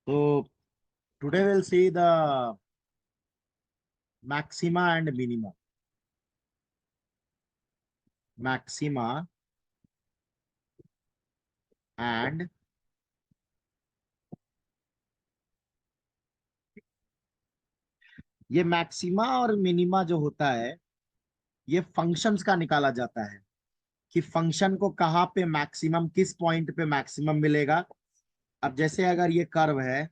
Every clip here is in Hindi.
So today we'll see the maxima and minima. Maxima and ये मैक्सिमा और मिनिमा जो होता है ये फंक्शंस का निकाला जाता है कि फंक्शन को कहाँ पे मैक्सिमम, किस पॉइंट पे मैक्सिमम मिलेगा। अब जैसे अगर ये कर्व है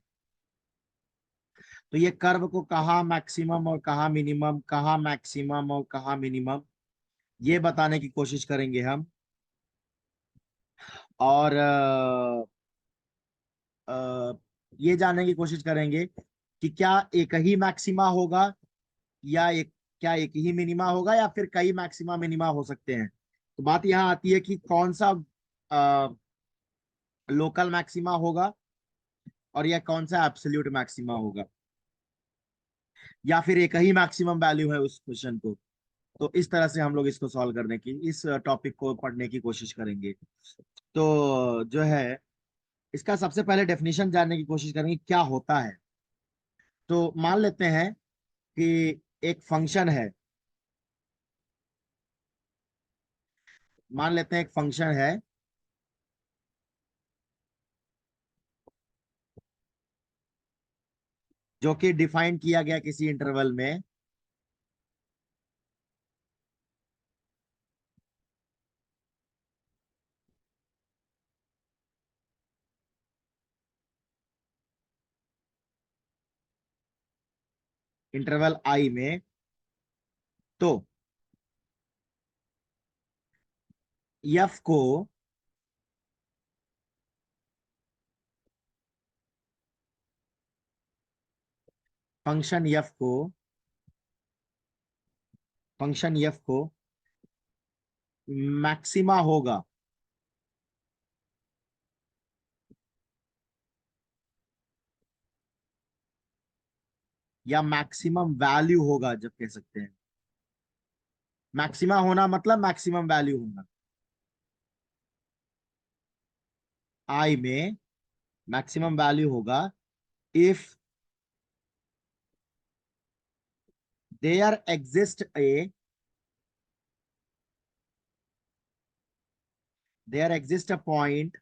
तो ये कर्व को कहाँ मैक्सिमम और कहाँ मिनिमम, कहाँ मैक्सिमम और कहाँ मिनिमम, ये बताने की कोशिश करेंगे हम। और ये जानने की कोशिश करेंगे कि क्या एक ही मैक्सिमा होगा या एक ही मिनिमा होगा या फिर कई मैक्सिमा मिनिमा हो सकते हैं। तो बात यहाँ आती है कि कौन सा लोकल मैक्सिमा होगा और यह कौन सा एब्सोल्यूट मैक्सिमा होगा, या फिर एक ही मैक्सिमम वैल्यू है उस क्वेश्चन को। तो इस तरह से हम लोग इसको सॉल्व करने की, इस टॉपिक को पढ़ने की कोशिश करेंगे। तो जो है इसका सबसे पहले डेफिनेशन जानने की कोशिश करेंगे क्या होता है। तो मान लेते हैं कि एक फंक्शन है, मान लेते हैं एक फंक्शन है जो कि डिफाइन किया गया किसी इंटरवल में। इंटरवल आई में, तो एफ को फंक्शन एफ को मैक्सिमा होगा या मैक्सिमम वैल्यू होगा, जब कह सकते हैं मैक्सिमा होना मतलब मैक्सिमम वैल्यू होना। आई में मैक्सिमम वैल्यू होगा if there exist a point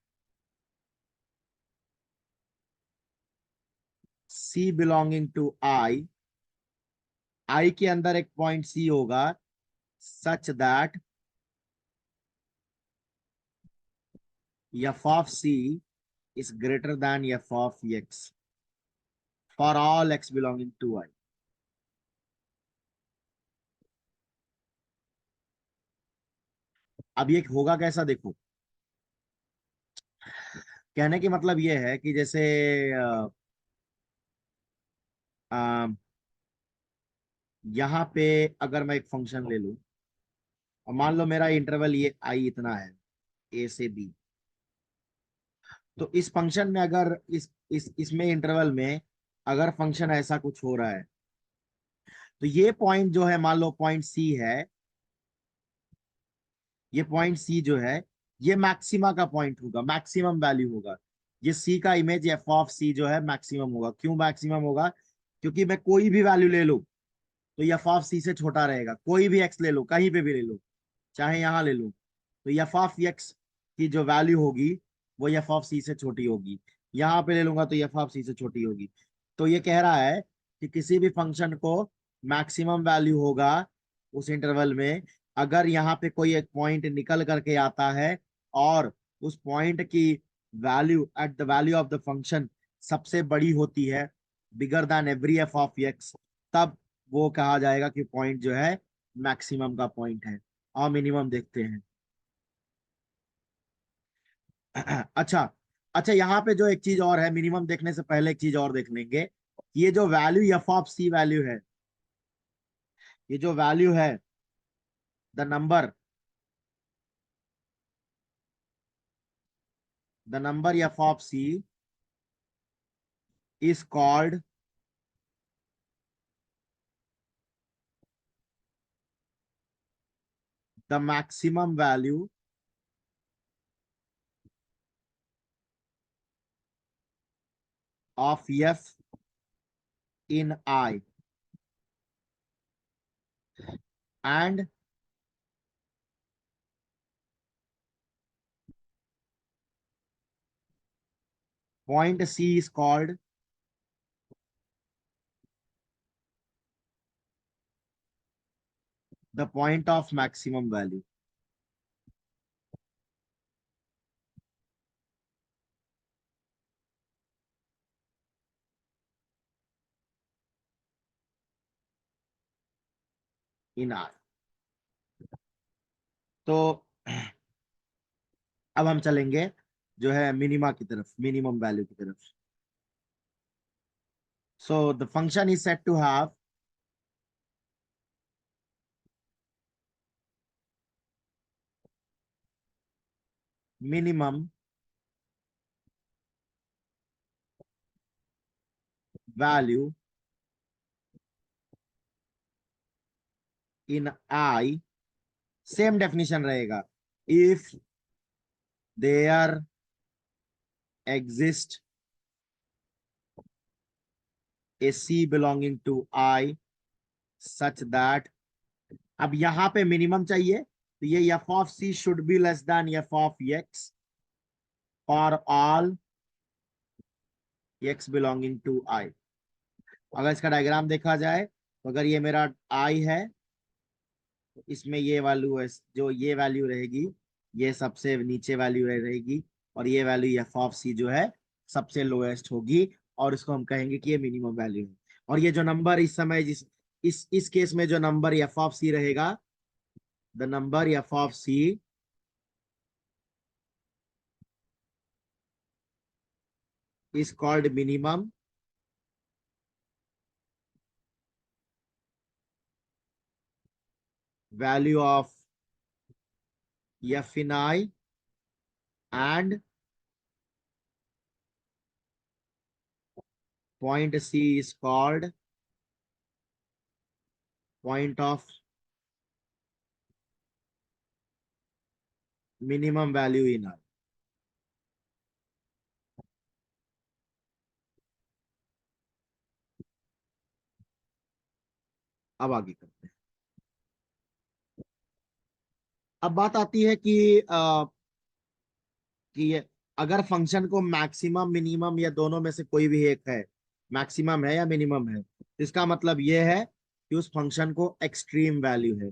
C belonging to I के अंदर एक पॉइंट सी होगा such that F of C is greater than F of X for all X belonging to I. अब ये होगा कैसा देखो, कहने की मतलब ये है कि जैसे अ, अ, यहाँ पे अगर मैं एक फंक्शन ले लूं और मान लो मेरा इंटरवल ये आई इतना है, ए से बी। तो इस फंक्शन में अगर इसमें इंटरवल में अगर फंक्शन ऐसा कुछ हो रहा है तो ये पॉइंट जो है, मान लो पॉइंट सी है, ये पॉइंट सी जो है ये मैक्सिमा का पॉइंट होगा, मैक्सिमम वैल्यू होगा। ये सी का इमेज एफ ऑफ सी जो है मैक्सिमम होगा। क्यों मैक्सिमम होगा? क्योंकि मैं कोई भी वैल्यू ले लूं तो एफ ऑफ सी से छोटा रहेगा। कोई भी एक्स ले लो, कहीं पे भी ले लो, चाहे यहां ले लो, तो एफ ऑफ एक्स की जो वैल्यू होगी वो एफ ऑफ सी से छोटी होगी। यहां पे ले लूंगा तो एफ ऑफ सी से छोटी होगी। तो ये कह रहा है कि किसी भी फंक्शन को मैक्सिमम वैल्यू होगा उस इंटरवल में अगर यहाँ पे कोई एक पॉइंट निकल करके आता है और उस पॉइंट की value at the value of the function सबसे बड़ी होती है, bigger than every F of x, तब वो कहा जाएगा कि पॉइंट जो है मैक्सिमम का पॉइंट है। और मिनिमम देखते हैं। अच्छा, अच्छा, यहाँ पे जो एक चीज और है, मिनिमम देखने से पहले एक चीज और देख लेंगे। ये जो value F of C value है, ये जो वैल्यू है, the number F of C is called the maximum value of f in I and point C is called the point of maximum value. In R. तो अब हम चलेंगे जो है मिनिमा की तरफ, मिनिमम वैल्यू की तरफ. So the function is said to have minimum value in I. Same definition रहेगा. If there exist a C belonging to I such that, अब यहां पे मिनिमम चाहिए तो ये f of C should be less than f of x for all x belonging to I. अगर इसका डायग्राम देखा जाए तो अगर ये मेरा I है तो इसमें ये वैल्यू है, जो ये वैल्यू रहेगी ये सबसे नीचे वैल्यू रहेगी और ये वैल्यू f ऑफ C जो है सबसे लोएस्ट होगी और इसको हम कहेंगे कि ये मिनिमम वैल्यू है. और ये जो नंबर इस समय जिस इस केस में जो नंबर f ऑफ C रहेगा, the number f of C is called minimum value of f in I and point C is called point of minimum value in I. अब आगे करते हैं. अब बात आती है कि अगर फंक्शन को मैक्सिमम मिनिमम या दोनों में से कोई भी एक है, मैक्सिमम है या मिनिमम है, इसका मतलब यह है कि उस फंक्शन को एक्सट्रीम वैल्यू है.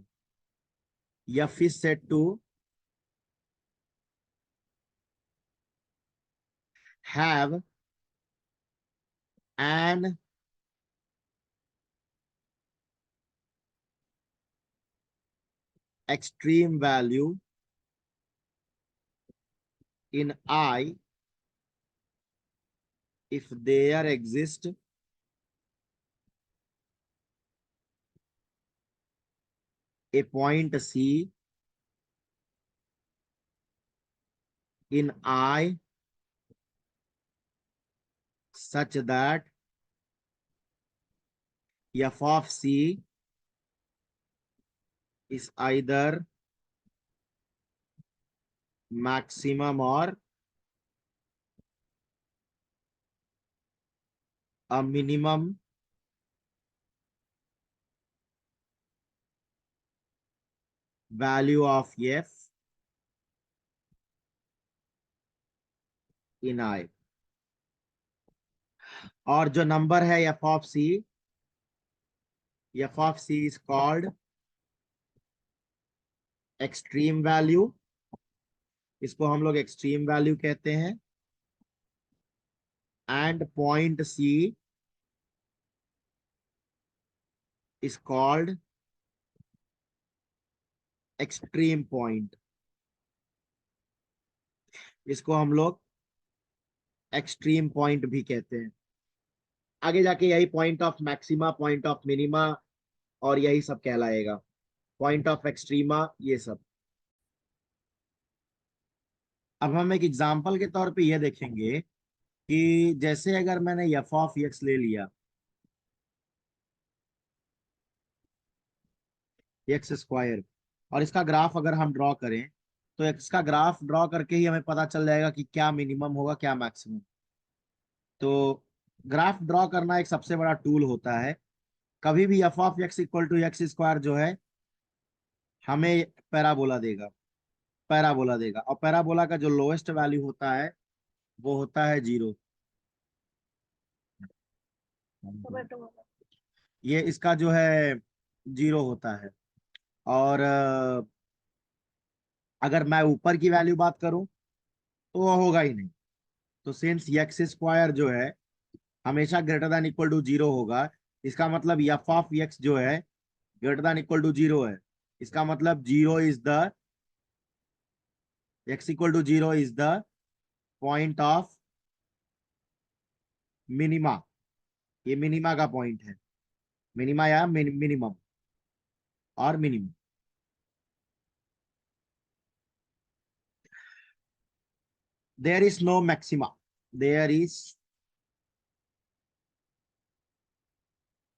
f is said to have an extreme value in I if there exists a point C in I such that f of C is either maximum or a minimum value of f in I. और जो नंबर है f of C is called extreme value. इसको हम लोग एक्सट्रीम वैल्यू कहते हैं. And point C is called extreme point. इसको हम लोग एक्सट्रीम पॉइंट भी कहते हैं. आगे जाके यही point of maxima, point of minima और यही सब कहलाएगा, पॉइंट ऑफ एक्सट्रीमा, ये सब. अब हम एक एग्जांपल के तौर पे ये देखेंगे कि जैसे अगर मैंने f ऑफ x ले लिया, एक्स स्क्वायर, और इसका ग्राफ अगर हम ड्रॉ करें तो इसका ग्राफ ड्रॉ करके ही हमें पता चल जाएगा कि क्या मिनिमम होगा क्या मैक्सिमम. तो ग्राफ ड्रॉ करना एक सबसे बड़ा टूल होता है। कभी भी F of X equal to X square जो है हमें पैराबोला देगा, पैराबोला देगा, और पैराबोला का जो लोएस्ट वैल्यू होता है वो होता है 0। ये इसका जो है 0 होता है। और अगर मैं ऊपर की वैल्यू बात करूं तो वो होगा ही नहीं। तो सिंस एक्स स्क्वायर जो है हमेशा ग्रेटर देन इक्वल टू 0 होगा, इसका मतलब एफ ऑफ एक्स जो है ग्रेटर देन इक्वल टू 0 है। इसका मतलब 0 is the, X equal to 0 is the point of minima. ये मिनिमा का पॉइंट है, मिनिमा या मिनिमम और minimum. There is no maxima, there is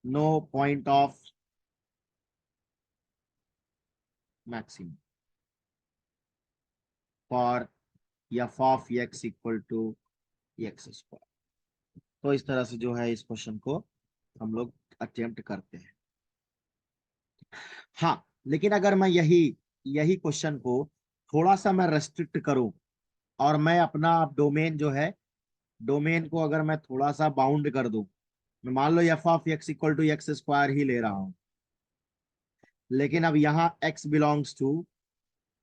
no point of maximum for F of X equal to X square. तो इस तरह से जो है इस क्वेश्चन को हम लोग अटेम्प्ट करते हैं। हाँ, लेकिन अगर मैं यही यही क्वेश्चन को थोड़ा सा मैं रेस्ट्रिक्ट करूं और मैं अपना डोमेन जो है, डोमेन को अगर मैं थोड़ा सा बाउंड कर दूं, मैं मान लो F of X equal to X square ही ले रहा हूं, लेकिन अब यहाँ x बिलोंग्स टू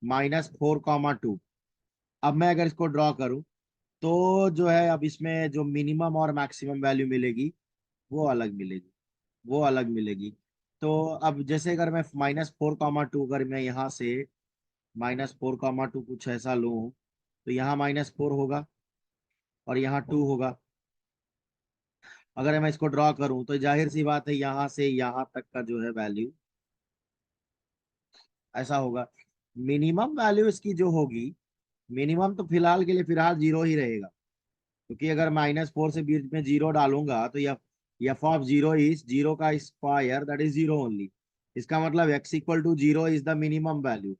-4, 2। अब मैं अगर इसको ड्रॉ करूं तो जो है अब इसमें जो मिनिमम और मैक्सिमम वैल्यू मिलेगी वो अलग मिलेगी, वो अलग मिलेगी। तो अब जैसे अगर मैं -4, 2, अगर मैं यहाँ से -4, 2 कुछ ऐसा लूं तो यहाँ -4 होगा और यहाँ 2 होगा। अगर मैं इसको ड्रॉ करूं तो जाहिर सी बात है यहाँ से यहाँ तक का जो है वैल्यू ऐसा होगा। मिनिमम वैल्यू इसकी जो होगी, मिनिमम तो फिलहाल के लिए फिलहाल 0 ही रहेगा, क्योंकि अगर -4 से बीच में 0 डालूंगा तो एफ ऑफ 0 इज 0 का स्क्वायर, दैट इज 0 ओनली। इसका मतलब x equal to 0 is the minimum value,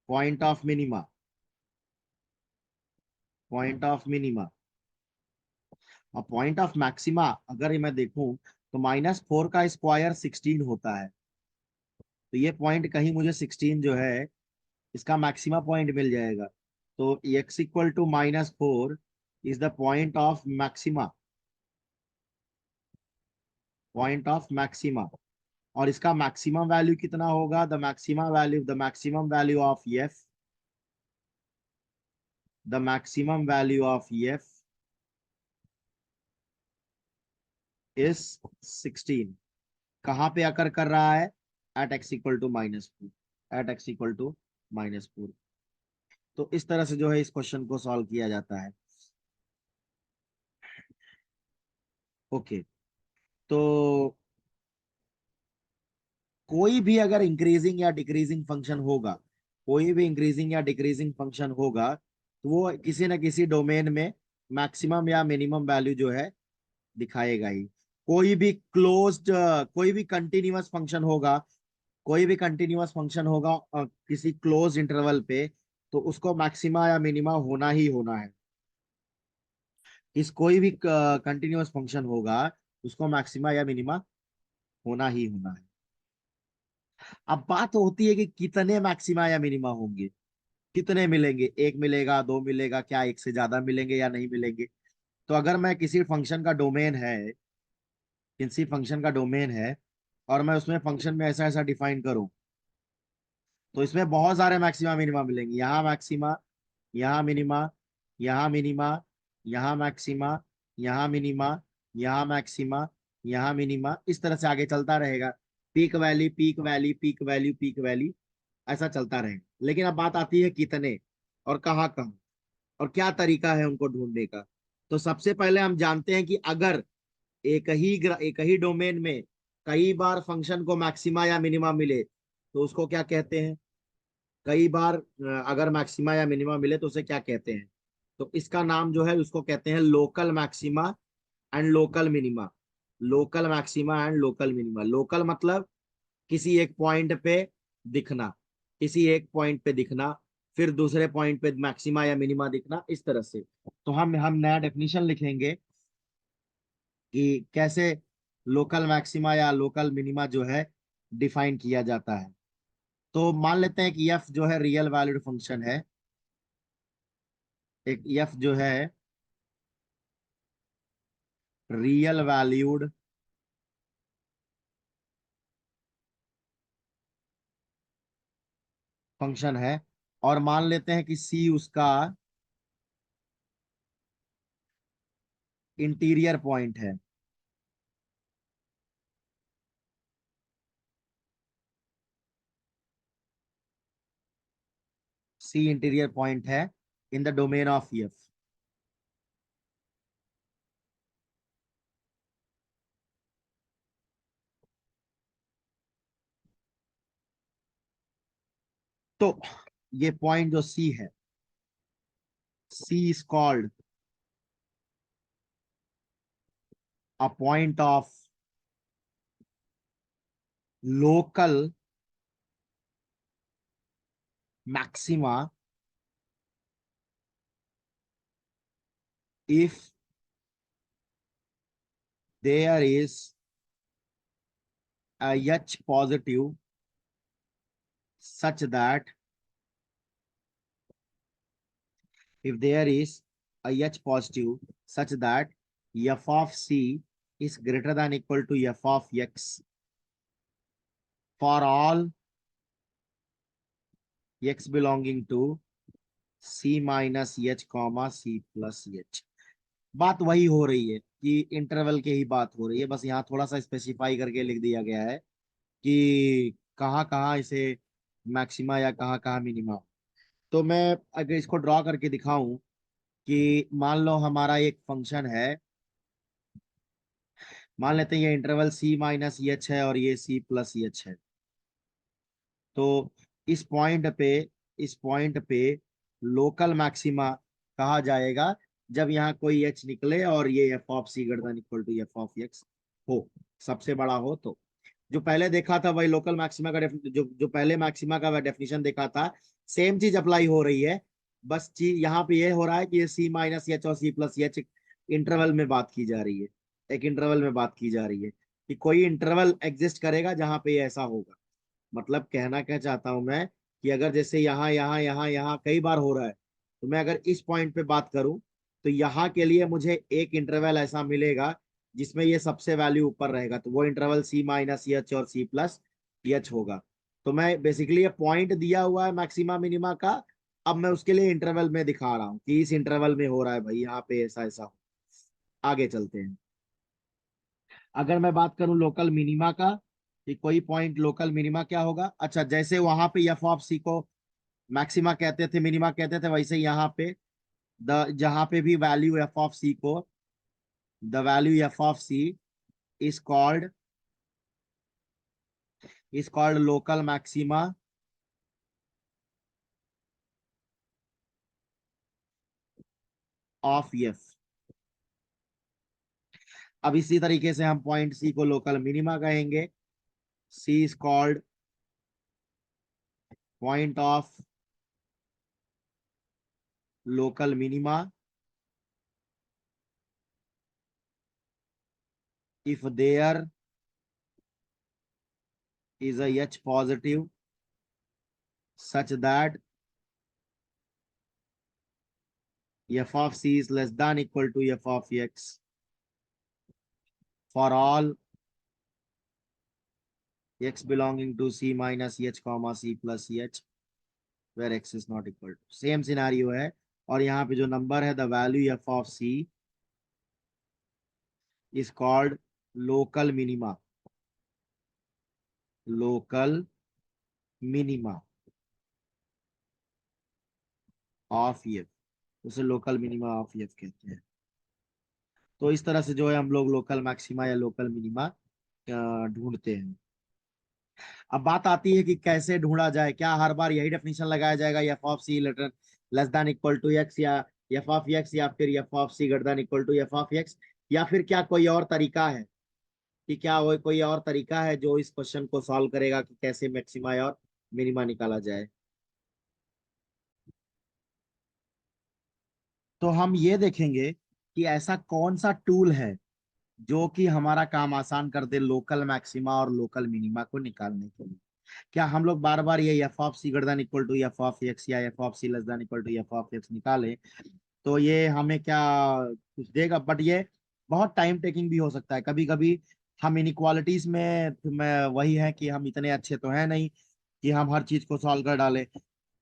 point of minima, point of minima. और पॉइंट ऑफ मैक्सिमा अगर ये मैं देखूं तो -4 का स्क्वायर 16 होता है। तो ये पॉइंट कहीं मुझे 16 जो है इसका मैक्सिमा पॉइंट मिल जाएगा। तो x equal to -4 is the point of maxima, point of maxima. और इसका मैक्सिमम वैल्यू कितना होगा, the maximum value of F, the maximum value of F is 16। कहाँ पे अकर कर रहा है, at X equal to -4, at X equal to -4। तो इस तरह से जो है इस क्वेश्चन को सॉल्व किया जाता है। ओके, तो कोई भी अगर इंक्रीजिंग या डिक्रीजिंग फंक्शन होगा, कोई भी इंक्रीजिंग या डिक्रीजिंग फंक्शन होगा तो वो किसी न किसी डोमेन में मैक्सिमम या मिनिमम वैल्यू जो है दिखाएगा ही। कोई भी क्लोज्ड, कोई भी कंटिन्यूअस फंक्शन होगा, कोई भी कंटिन्यूअस फंक्शन होगा किसी क्लोज इंटरवल पे, तो उसको मैक्सिमा या मिनिमा होना ही होना है। इस कोई भी कंटिन्यूअस फंक्शन होगा उसको मैक्सिमा या मिनिमा होना ही होना है। अब बात होती है कि कितने मैक्सिमा या मिनिमा होंगे, कितने मिलेंगे, एक मिलेगा, दो मिलेगा, क्या एक से ज्यादा मिलेंगे या नहीं मिलेंगे। तो अगर मैं किसी फंक्शन का डोमेन है, किसी फंक्शन का डोमेन है और मैं उसमें फंक्शन में ऐसा ऐसा डिफाइन करूं तो इसमें बहुत सारे मैक्सिमा मिनिमा मिलेंगे। यहाँ मैक्सिमा, यहाँ मिनिमा, यहाँ मिनिमा, यहाँ मैक्सिमा, यहाँ मिनिमा, यहाँ मैक्सिमा, यहाँ मिनिमा, इस तरह से आगे चलता रहेगा। Peak value, peak value, peak value, peak value, ऐसा चलता रहेगा। लेकिन अब बात आती है कितने और कहाँ कहाँ और क्या तरीका है उनको ढूंढने का। तो सबसे पहले हम जानते हैं कि अगर एक ही डोमेन में कई बार फंक्शन को मैक्सिमा या मिनिमा मिले तो उसको क्या कहते हैं। कई बार अगर मैक्सिमा या मिनिमा मिले तो उसे क्या कहते हैं। तो इसका नाम जो है उसको कहते हैं local maxima and local minima. Local maxima and local minima, local मतलब किसी एक पॉइंट पे दिखना, किसी एक पॉइंट पे दिखना। फिर दूसरे पॉइंट पे मैक्सिमा या मिनिमा दिखना, इस तरह से। तो हम नया डेफिनेशन लिखेंगे कि कैसे लोकल मैक्सिमा या लोकल मिनिमा जो है डिफाइन किया जाता है। तो मान लेते हैं कि एफ जो है रियल वैल्यूड फंक्शन है। एक एफ जो है रियल वैल्यूड फंक्शन है, और मान लेते हैं कि सी उसका इंटीरियर पॉइंट है। सी इंटीरियर पॉइंट है in the domain of F. तो ये पॉइंट जो सी है, C is called a point of local maxima if there is a H positive such that if there is a H positive such that f of c is greater than equal to f of x for all x belonging to c minus h comma c plus h। बात वही हो रही है कि इंटरवल की ही बात हो रही है, बस यहाँ थोड़ा सा स्पेसिफाई करके लिख दिया गया है कि कहाँ कहाँ इसे मैक्सिमा या कहाँ कहाँ मिनिमा। तो मैं अगर इसको ड्रॉ करके दिखाऊं कि मान लो हमारा एक फंक्शन है, मान लेते हैं ये इंटरवल सी माइनस एच है और ये सी प्लस एच है। तो इस पॉइंट पे इस पॉइंट पे लोकल मैक्सिमा कहा जाएगा जब यहाँ कोई एच निकले और ये F of C greater than equal to F of X हो, सबसे बड़ा हो। तो जो पहले देखा था वही लोकल मैक्सिमा का जो जो पहले मैक्सिमा का डेफिनेशन देखा था, सेम चीज अप्लाई हो रही है। बस चीज यहाँ पे ये हो रहा है कि ये सी माइनस एच और सी प्लस एच इंटरवल में बात की जा रही है। एक इंटरवल में बात की जा रही है कि कोई इंटरवल एग्जिस्ट करेगा जहां पे ये ऐसा होगा। मतलब कहना क्या चाहता हूं मैं कि अगर जैसे यहाँ यहाँ यहाँ यहाँ कई बार हो रहा है, तो मैं अगर इस पॉइंट पे बात करूं तो यहाँ के लिए मुझे एक इंटरवल ऐसा मिलेगा जिसमें ये सबसे वैल्यू ऊपर रहेगा, तो वो इंटरवल सी माइनस एच और सी प्लस एच होगा। तो मैं बेसिकली ये पॉइंट दिया हुआ है मैक्सिमा मिनिमा का, अब मैं उसके लिए इंटरवल में दिखा रहा हूँ कि इस इंटरवल में हो रहा है भाई, यहाँ पे ऐसा ऐसा हो। आगे चलते हैं। अगर मैं बात करूं लोकल मिनिमा का, कि कोई पॉइंट लोकल मिनिमा क्या होगा। अच्छा, जैसे वहां पे एफ ऑफ सी को मैक्सिमा कहते थे, मिनिमा कहते थे, वैसे यहाँ पे द जहां पे भी वैल्यू एफ ऑफ सी को, the value F of C is called local maxima of F. अब इसी तरीके से हम पॉइंट सी को लोकल मिनिमा कहेंगे। C is called point of local minima if there is a H positive such that f of c is less than equal to f of x for all x belonging to c minus h comma c plus h where x is not equal to, same scenario है। और यहाँ पे जो नंबर है the value f of c is called local minima, local minima of F, उसे लोकल मिनिमा ऑफ एफ कहते हैं। तो इस तरह से जो है हम लोग लोकल मैक्सिमा या लोकल मिनिमा ढूंढते हैं। अब बात आती है कि कैसे ढूंढा जाए, क्या हर बार यही डेफिनेशन लगाया जाएगा F of C less than equal to X, या एफ ऑफ एक्स, या फिर F of C greater than equal to F of X, या फिर क्या कोई और तरीका है, कि क्या वो कोई और तरीका है जो इस क्वेश्चन को सॉल्व करेगा कि कैसे मैक्सिमा और मिनिमा निकाला जाए। तो हम ये देखेंगे कि ऐसा कौन सा टूल है जो कि हमारा काम आसान कर दे लोकल मैक्सिमा और लोकल मिनिमा को निकालने के लिए। क्या हम लोग बार बार ये F of C greater than equal to F of X या F of C less than equal to F of X निकालें तो ये हमें क्या कुछ देगा? बट ये बहुत टाइम टेकिंग भी हो सकता है। कभी कभी हम इनइक्वालिटीज में वही है कि हम इतने अच्छे तो हैं नहीं कि हम हर चीज को सॉल्व कर डालें।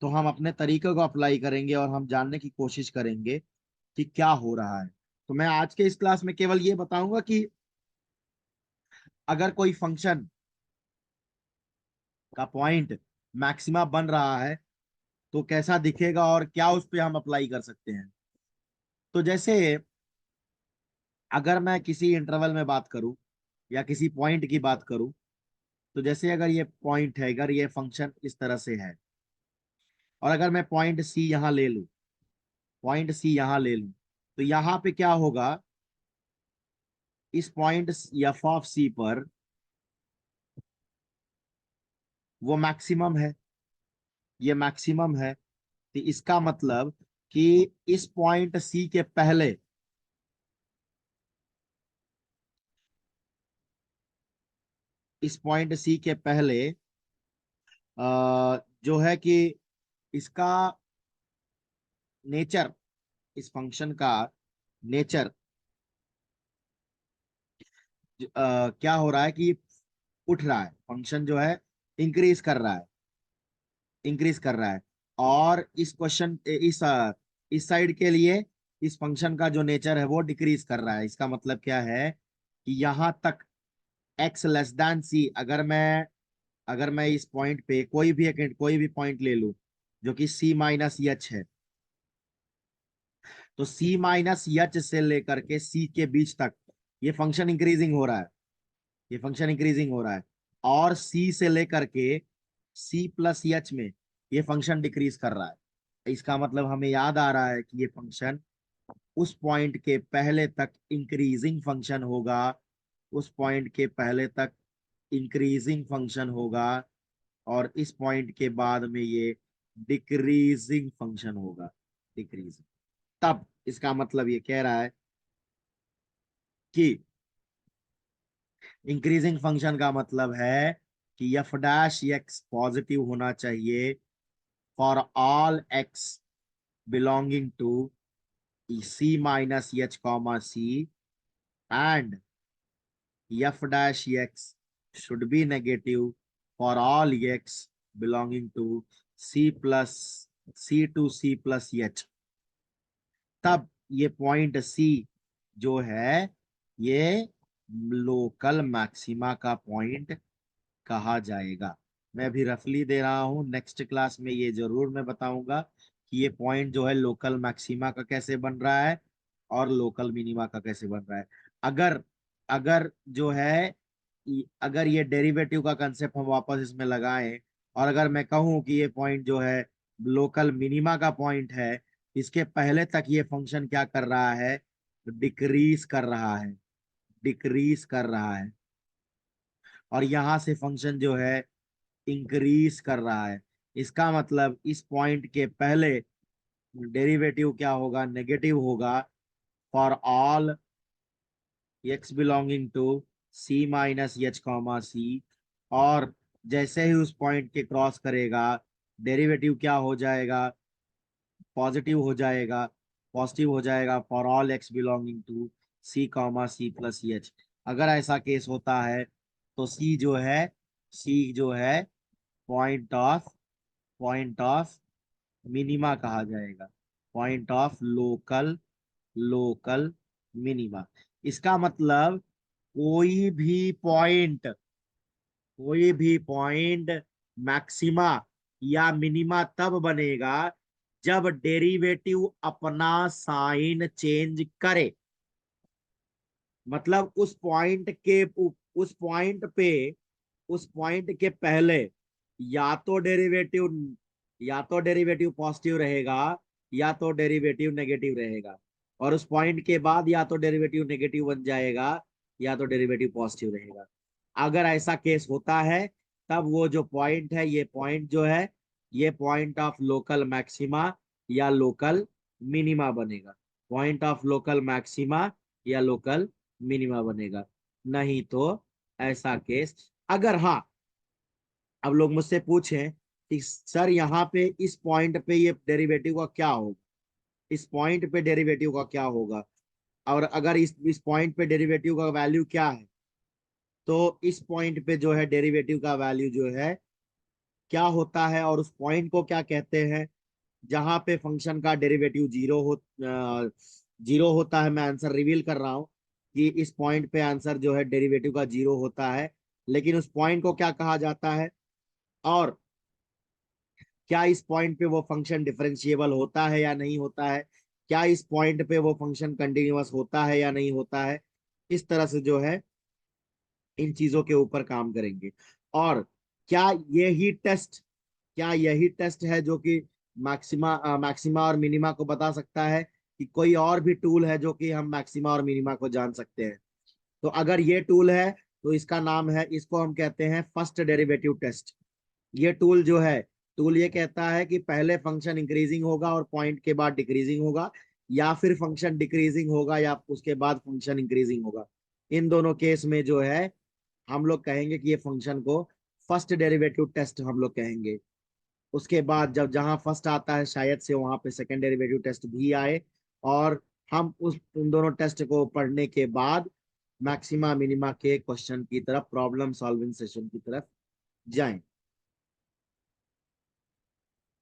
तो हम अपने तरीके को अप्लाई करेंगे और हम जानने की कोशिश करेंगे कि क्या हो रहा है। तो मैं आज के इस क्लास में केवल ये बताऊंगा कि अगर कोई फंक्शन का पॉइंट मैक्सिमा बन रहा है तो कैसा दिखेगा और क्या उस पे हम अप्लाई कर सकते हैं। तो जैसे अगर मैं किसी इंटरवल में बात करूं या किसी पॉइंट की बात करूं, तो जैसे अगर ये पॉइंट है, अगर ये फंक्शन इस तरह से है और अगर मैं पॉइंट सी यहां ले लूं, पॉइंट सी यहां ले लूं, तो यहां पे क्या होगा? इस पॉइंट एफ ऑफ सी पर वो मैक्सिमम है, ये मैक्सिमम है। तो इसका मतलब कि इस पॉइंट सी के पहले, इस पॉइंट सी के पहले जो है कि इसका नेचर, इस फंक्शन का नेचर क्या हो रहा है कि उठ रहा है, फंक्शन जो है इंक्रीज कर रहा है, इंक्रीज कर रहा है। और इस क्वेश्चन इस साइड के लिए इस फंक्शन का जो नेचर है वो डिक्रीज कर रहा है। इसका मतलब क्या है कि यहां तक एक्स लेस देन सी, अगर मैं इस पॉइंट पे कोई भी पॉइंट ले लूं जो कि सी माइनस एच है, तो सी माइनस एच से लेकर के सी के बीच तक ये फंक्शन इंक्रीजिंग हो रहा है, ये फंक्शन इंक्रीजिंग हो रहा है। और सी से लेकर के सी प्लस एच में ये फंक्शन डिक्रीज कर रहा है। इसका मतलब हमें याद आ रहा है कि ये फंक्शन उस पॉइंट के पहले तक इंक्रीजिंग फंक्शन होगा, उस पॉइंट के पहले तक इंक्रीजिंग फंक्शन होगा और इस पॉइंट के बाद में ये डिक्रीजिंग फंक्शन होगा, डिक्रीजिंग। तब इसका मतलब ये कह रहा है कि इंक्रीजिंग फंक्शन का मतलब है कि एफ डैश एक्स पॉजिटिव होना चाहिए for all X belonging to C minus H comma C, and F dash X should be negative for all x belonging to c plus c to c plus h। तब ये पॉइंट सी जो है ये लोकल मैक्सिमा का पॉइंट कहा जाएगा। मैं अभी रफली दे रहा हूं, नेक्स्ट क्लास में ये जरूर मैं बताऊंगा कि ये पॉइंट जो है लोकल मैक्सिमा का कैसे बन रहा है और लोकल मिनिमा का कैसे बन रहा है। अगर अगर जो है अगर ये डेरिवेटिव का कंसेप्ट हम वापस इसमें लगाएं और अगर मैं कहूं कि ये पॉइंट जो है लोकल मिनिमा का पॉइंट है, इसके पहले तक ये फंक्शन क्या कर रहा है? डिक्रीज कर रहा है, डिक्रीज कर रहा है। और यहां से फंक्शन जो है इंक्रीज कर रहा है। इसका मतलब इस पॉइंट के पहले डेरिवेटिव क्या होगा? नेगेटिव होगा for all X belonging to C minus H comma C. और जैसे ही उस पॉइंट के क्रॉस करेगा डेरिवेटिव क्या हो जाएगा? पॉजिटिव हो जाएगा, पॉजिटिव हो जाएगा for all X belonging to C comma C plus H. अगर ऐसा केस होता है तो सी जो है पॉइंट ऑफ मिनिमा कहा जाएगा, पॉइंट ऑफ लोकल मिनिमा। इसका मतलब कोई भी पॉइंट, कोई भी पॉइंट मैक्सिमा या मिनिमा तब बनेगा जब डेरिवेटिव अपना साइन चेंज करे। मतलब उस पॉइंट पे उस पॉइंट के पहले या तो डेरिवेटिव या तो डेरिवेटिव पॉजिटिव रहेगा या तो डेरिवेटिव नेगेटिव रहेगा, और उस पॉइंट के बाद या तो डेरिवेटिव नेगेटिव बन जाएगा या तो डेरिवेटिव पॉजिटिव रहेगा। अगर ऐसा केस होता है तब वो जो पॉइंट है, ये पॉइंट जो है ये पॉइंट ऑफ लोकल मैक्सिमा या लोकल मिनिमा बनेगा। पॉइंट ऑफ लोकल मैक्सिमा या लोकल मिनिमा बनेगा। नहीं तो ऐसा केस, अगर हाँ, अब लोग मुझसे पूछें कि सर यहाँ पे इस पॉइंट पे ये डेरिवेटिव का क्या होगा, इस पॉइंट पे डेरिवेटिव का क्या होगा, और अगर इस पॉइंट पे डेरिवेटिव का वैल्यू क्या है, तो इस पॉइंट पे जो है डेरिवेटिव का वैल्यू जो है क्या होता है, और उस पॉइंट को क्या कहते हैं जहां पे फंक्शन का डेरिवेटिव जीरो होता है। मैं आंसर रिवील कर रहा हूं कि इस पॉइंट पे आंसर जो है डेरिवेटिव का जीरो होता है, लेकिन उस पॉइंट को क्या कहा जाता है, और क्या इस पॉइंट पे वो फंक्शन डिफरेंशिएबल होता है या नहीं होता है, क्या इस पॉइंट पे वो फंक्शन कंटिन्यूअस होता है या नहीं होता है। इस तरह से जो है इन चीजों के ऊपर काम करेंगे। और क्या यही टेस्ट क्या यही टेस्ट है जो कि मैक्सिमा और मिनिमा को बता सकता है, कि कोई और भी टूल है जो कि हम मैक्सिमा और मिनिमा को जान सकते हैं। तो अगर ये टूल है तो इसका नाम है, इसको हम कहते हैं फर्स्ट डेरिवेटिव टेस्ट। ये टूल जो है, टूल ये कहता है कि पहले फंक्शन इंक्रीजिंग होगा और पॉइंट के बाद डिक्रीजिंग होगा, या फिर फंक्शन डिक्रीजिंग होगा या उसके बाद फंक्शन इंक्रीजिंग होगा। इन दोनों केस में जो है हम लोग कहेंगे कि ये फंक्शन को फर्स्ट डेरिवेटिव टेस्ट हम लोग कहेंगे। उसके बाद जब जहां फर्स्ट आता है शायद से वहां पे सेकंड डेरिवेटिव टेस्ट भी आए, और हम उन दोनों टेस्ट को पढ़ने के बाद मैक्सिमा मिनिमा के क्वेश्चन की तरफ, प्रॉब्लम सॉल्विंग सेशन की तरफ जाएं।